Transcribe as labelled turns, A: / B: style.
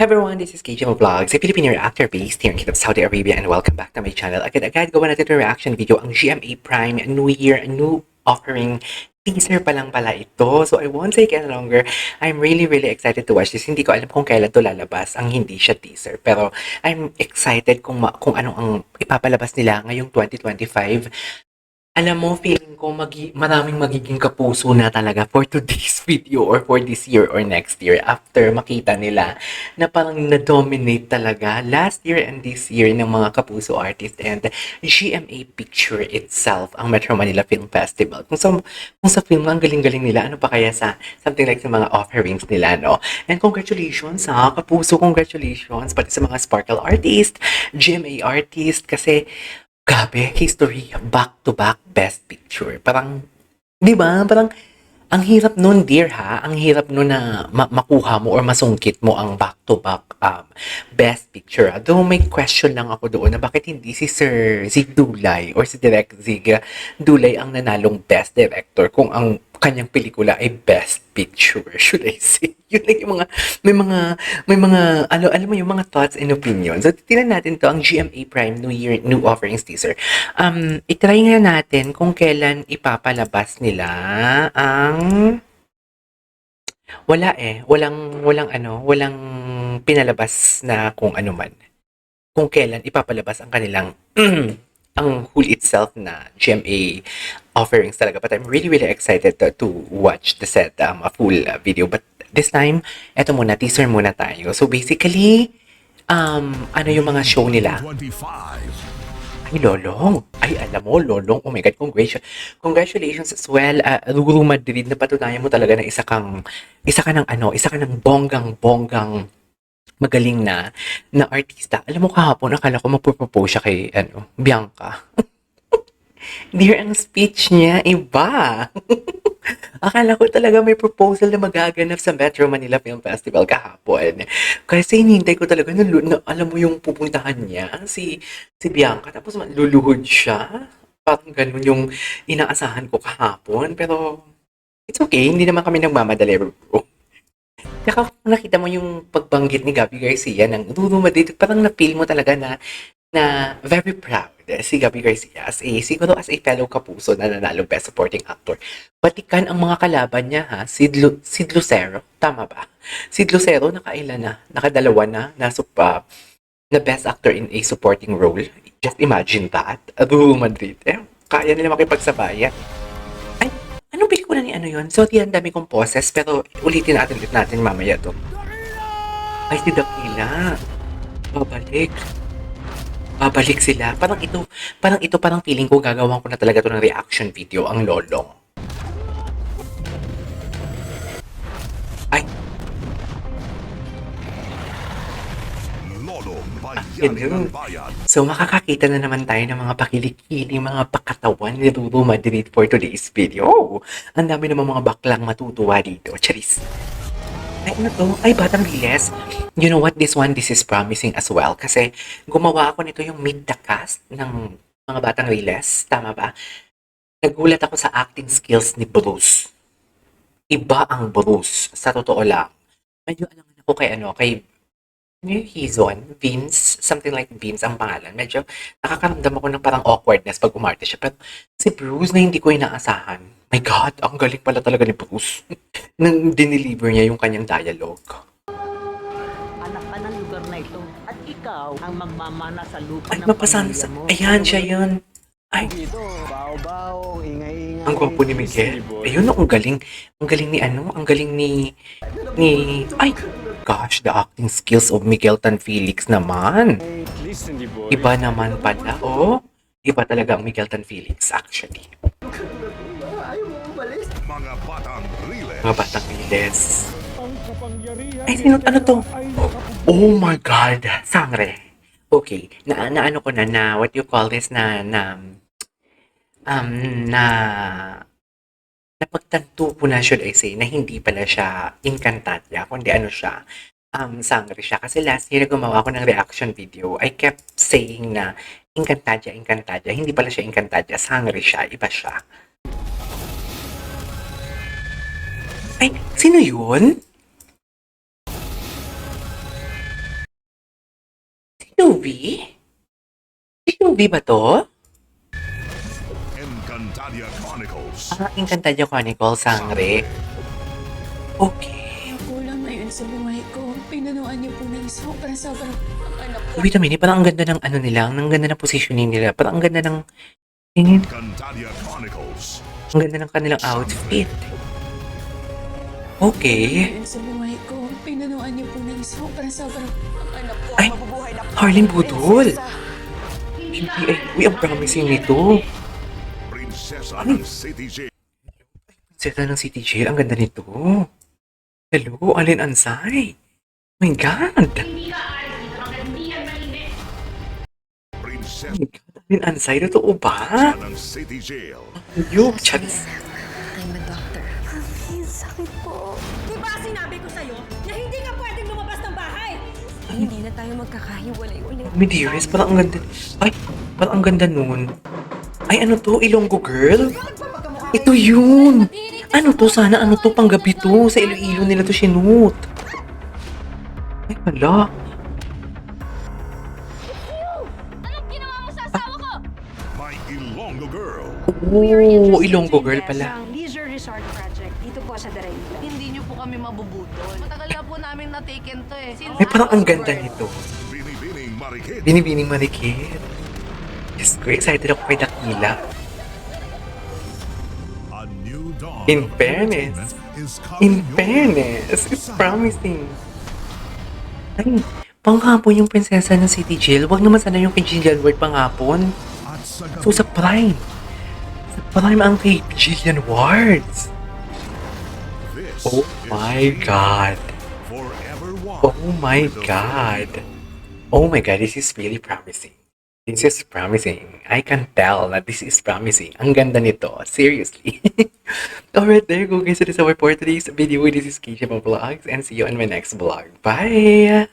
A: Everyone, this is KJ Vlogs, a Filipino reactor based here in Kingdom of Saudi Arabia, and welcome back to my channel. Agad-agad gawa natin yung reaction video ang GMA Prime New Year, new offering. Teaser pa lang pala ito. So I won't take any longer. I'm really excited to watch this. Hindi ko alam kung kailan to lalabas ang hindi siya teaser. Pero I'm excited kung ano ang ipapalabas nila ngayong 2025. Alam mo, feeling ko maraming magiging kapuso na talaga for today's video or for this year or next year after makita nila na parang na-dominate talaga last year and this year ng mga kapuso artist and GMA Picture itself, ang Metro Manila Film Festival. Kung sa film ang galing-galing nila, ano pa kaya sa something like sa mga offerings nila, no? And congratulations ha, kapuso, congratulations pati sa mga Sparkle artist, GMA artist, kasi grabe, history, back-to-back best picture. Parang, di ba? Parang, ang hirap nun, dear ha? Ang hirap nun na makuha mo or masungkit mo ang back-to-back best picture. Though may question lang ako doon na bakit hindi si Sir Zig Dulay or si Direk Zig Dulay ang nanalong best director kung ang kanyang pelikula ay best picture, should I say. Yun lang yung may mga, alam mo yung mga thoughts and opinions. So, titignan natin to ang GMA Prime New Year, New Offerings teaser. Itry nga natin kung kailan ipapalabas nila ang walang pinalabas na kung ano man. Kung kailan ipapalabas ang kanilang ang whole itself na GMA offerings talaga. But I'm really excited to watch the set, a full video. But this time, eto muna, teaser muna tayo. So basically, ano yung mga show nila? Ay, Lolong. Ay, alam mo, Lolong. Oh my God, congratulations as well. Ruru Madrid, napatunayan mo talaga na isa ka ng bonggang magaling na artista. Alam mo, kahapon, akala ko magpropose siya kay, Bianca. Dear, ang speech niya, iba. Akala ko talaga may proposal na magaganap sa Metro Manila Film Festival kahapon. Kasi hinihintay ko talaga na alam mo yung pupuntahan niya, si Bianca, tapos luluhod siya. Parang ganun yung inaasahan ko kahapon. Pero, it's okay. Hindi naman kami nagmamadali, bro. Tsaka kung nakita mo yung pagbanggit ni Gabby Garcia ng Ruru Madrid, parang na-feel mo talaga na very proud si Gabby Garcia siguro as a fellow kapuso na nanalo Best Supporting Actor. Batikan ang mga kalaban niya ha, Sid Lucero, tama ba? Sid Lucero nakadalawa na na Best Actor in a Supporting Role. Just imagine that. Ruru Madrid. Kaya nila makipagsabayan. Anong pelikula ni ano yun? So, ang dami kong poses, pero ulitin natin mamaya to. Ay, si Dakila. Babalik sila. Parang feeling ko gagawin ko na talaga to ng reaction video, ang Lolong. Ay. So makakakita na naman tayo ng mga pakilikili, mga pakatawan ni Ruru Madrid for today's video. Ang dami naman mga baklang matutuwa dito. Charis. Ay, ano to? Ay, Batang Riles. You know what? This is promising as well. Kasi gumawa ako nito yung Meet the Cast ng mga Batang Riles. Tama ba? Nagulat ako sa acting skills ni Bruce. Iba ang Bruce. Sa totoo lang. Medyo alangan ako kay Hizon, Vince, something like Vince ang pangalan. Medyo nakakaramdam ako ng parang awkwardness pag umarte siya. Pero si Bruce na hindi ko inaasahan. My God, ang galing pala talaga ni Bruce. Nang dineliver niya yung kanyang dialogue.
B: Anak ka ng lugar na ito at ikaw ang magmamana sa lupa
A: Ay,
B: ng
A: mapasan
B: pamilya mo.
A: Ayan, siya yun. Ay,
C: Dito, bao-bao, ingay-ingay.
A: ang gwapo ni Miguel. Ayun, ang galing. Ang galing ni Ang galing ni... Ay, gosh, the acting skills of Miguel Tan Felix naman.
C: Listen, di boy.
A: Iba naman pala, oh. Iba talaga ang Miguel Tan Felix, actually. Mga batang Riles. Ay, ano to? Oh my God, sangre. Okay, ano ko na what you call this napagtanto ko na, should I say, na hindi pala siya Encantadia, kundi ano siya, sangre siya. Kasi last year gumawa ako ng reaction video, I kept saying na Encantadia, hindi pala siya Encantadia, sangre siya, iba siya. Ay, sino yun? Tubi? Si Tubi ba to?
D: Encantadia Chronicles.
A: Encantadia Chronicles, Sangre. Okay.
E: Kulang na yun sa buhay ko. Pinanuan niyo po ng sobrang ang anak ko.
A: Wait a minute, parang ang ganda ng ano nila, ang ganda ng positioning nila. Parang ang ganda ng, tingin,
D: Encantadia Chronicles.
A: ang ganda ng kanilang outfit. Okay.
E: Yun sa buhay ko. Pinanuan niyo po ng sobrang ang anak ko.
A: Ay,
E: Mabubuhay na po.
A: Harleen Budol.
E: Prinsesa.
A: Uy, ang promising nito.
D: Prinsesa ng City Jail.
A: Seta ng City Jail, ang ganda nito. Hello, Alin Ansay. Oh my God.
D: Prinsesa
A: Oh my God, Alin Ansay, totoo ba?
D: ng City Jail.
A: Yo, Charis.
E: I'm a doctor.
F: Sakit po.
G: Di ba sinabi ko sa'yo na hindi ka pwedeng lumabas ng bahay?
F: Hindi na tayo magkakahiwalay ulit.
A: My dearest, parang ang ganda. Ay, parang ang ganda nun. Ay, ano to? Ilonggo girl? Ito yun. Ano to? Sana ano to? Panggabi to. Sa Iloilo nila to sinut. Ay, wala.
G: Anong ginawa mo sa asawa ko?
D: My Ilonggo Girl.
A: Oh, Ilonggo girl pala.
H: Ang leisure resort project dito po sa Darayla.
I: Hindi niyo po kami mabubutol. Matagal na po namin na-taken to eh.
A: Ay, parang ang ganda nito.
D: Binibining Marikit.
A: Binibining marikit. Yes, ko excited ako kay Dakila.
D: A new dawn
A: In
D: of
A: fairness.
D: entertainment is
A: In
D: coming your
A: fairness,
D: way.
A: it's promising. Ay, panghapon yung prinsesa ng City Jail. Huwag naman sana yung kay Jillian Ward panghapon.
D: At sa gabi,
A: So, sa Prime. Sa Prime ang kay Jillian Wards.
D: this
A: Oh
D: is
A: my God.
D: Forever One
A: Oh my
D: with the
A: God. Oh my God, this is really promising. This is promising. I can tell that this is promising. Ang ganda nito. Seriously. Alright, there you go guys. It is our for today's video. This is Keisha Vlogs and see you on my next vlog. Bye!